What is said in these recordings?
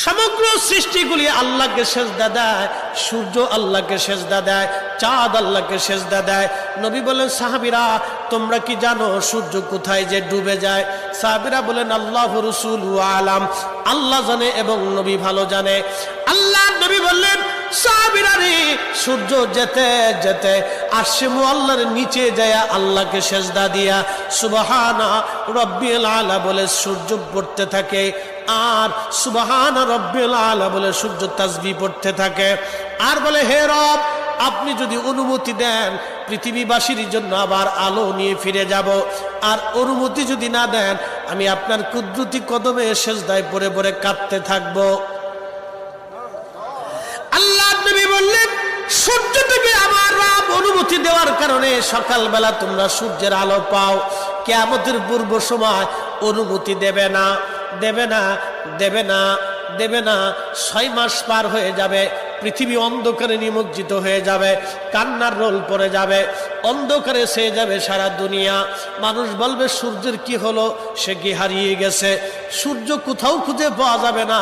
সমগ্র সৃষ্টিগুলি আল্লাহকে সেজদা দেয়, সূর্য আল্লাহকে সেজদা দেয়, চাঁদ আল্লাহকে সেজদা দেয়। নবী বলেন, সাহাবীরা তোমরা কি জানো সূর্য কোথায় যে ডুবে যায়? সাহাবীরা বলেন, আল্লাহু রাসূলু আলাম, আল্লাহ জানে এবং নবী ভালো জানে। আল্লাহ নবী বললেন, সাহাবীরা রে, সূর্য যেতে যেতে আরশে মুআল্লার নিচে যায় আল্লাহকে সেজদা দিয়া সুবহানা রাব্বিল আলা বলে সূর্য পড়তে থাকে, আর সুবহানা রাব্বিল আলা বলে সূর্য তাসবিহ পড়তে থাকে, আর বলে, হে রব, আপনি যদি অনুমতি দেন পৃথিবীবাসীর জন্য আবার আলো নিয়ে ফিরে যাব, আর অনুমতি যদি না দেন আমি আপনার কুদরতি কদমে সেজদায় পড়ে পড়ে কাঁদতে থাকবো। আল্লাহ নবী বললেন, সূর্য থেকে আমার রব অনুমতি দেওয়ার কারণে সকালবেলা তোমরা সূর্যের আলো পাও। কিয়ামতের পূর্ব সময় অনুমতি দেবে না, দেবে না, দেবে না, দেবে না। 6 মাস পার হয়ে যাবে, পৃথিবী অন্ধকারে নিমজ্জিত হয়ে যাবে, কান্নার রোল পড়ে যাবে, অন্ধকারে ছেয়ে যাবে সারা দুনিয়া। মানুষ বলবে, সূর্যের কি হলো? সে কি হারিয়ে গেছে? সূর্য কোথাও খুঁজে পাওয়া যাবে না,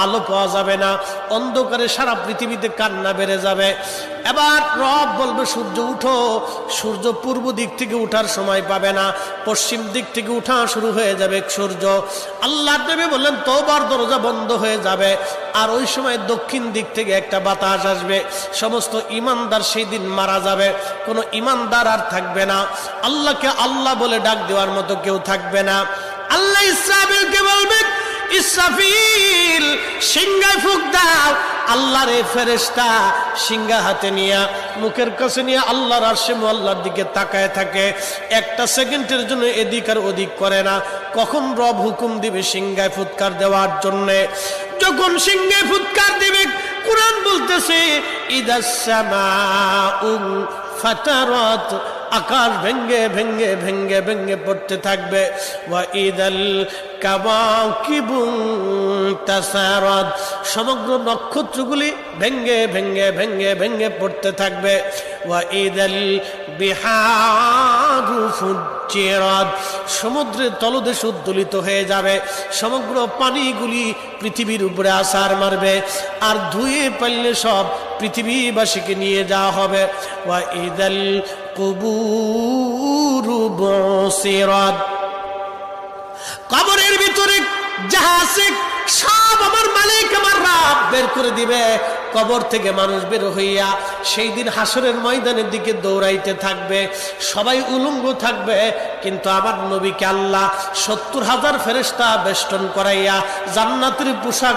আলো পাওয়া যাবে না, অন্ধকারে সারা পৃথিবীতে কান্না বেড়ে যাবে। এবার রব বলবে, সূর্য উঠো। সূর্য পূর্ব দিক থেকে উঠার সময় পাবে না, পশ্চিম দিক থেকে উঠা শুরু হয়ে যাবে সূর্য। আল্লাহ নবী বললেন, তওবার দরজা বন্ধ হয়ে যাবে, আর ওই সময় দক্ষিণ দিক থেকে একটা বাতাস আসবে। সমস্ত ইমানদার সেই দিন মারা যাবে, কোনো ইমানদার আর থাকবে না, আল্লাহকে আল্লাহ বলে ডাক দেওয়ার মতো কেউ থাকবে না। আল্লাহ ইসরাফিলকে বলবে, ইসরাফিল সিংহায় ফুঁক দাও। আল্লাহর এই ফেরেশতা সিংহা হাতে নিয়ে মুখের কাছে নিয়ে আল্লাহর আরশে মুআল্লার দিকে তাকায় থাকে, একটা সেকেন্ডের জন্য এদিক আর ওদিক করে না। কখন রব হুকুম দিবে সিংহায় ফুৎকার দেওয়ার জন্য? যখন সিংহায় ফুৎকার দিবে, কুরআন বলতেছে, ইদাস সামাউ ফাতারাত, আকাশ ভেঙ্গে ভেঙ্গে ভেঙ্গে ভেঙ্গে পড়তে থাকবে। ওয়া ইদাল কাওয়াকিবু তাসারাত, সমগ্র নক্ষত্রগুলি ভেঙ্গে ভেঙ্গে ভেঙ্গে ভেঙ্গে পড়তে থাকবে। ওয়া ইদাল বিহারু ফুজ্জিরাত, সমুদ্রের তলদেশ উদ্দোলিত হয়ে যাবে, সমগ্র পানিগুলি পৃথিবীর উপরে আছাড় মারবে, আর ধুয়ে পারলে সব পৃথিবীবাসীকে নিয়ে যাওয়া হবে। ওয়া ইদাল কুবুরু বুসিরাত, কবরের ভিতরে যাহা আছে সব আমার মালিক আমার রব বের করে দিবে। কবর থেকে মানুষ বের হইয়া সেই দিন হাসরের ময়দানের দিকে দৌড়াইতে থাকবে, সবাই উলঙ্গ থাকবে, কিন্তু আমার নবীকে আল্লাহ 70,000 ফেরেশতা বেষ্টন করাইয়া জান্নাতের পোশাক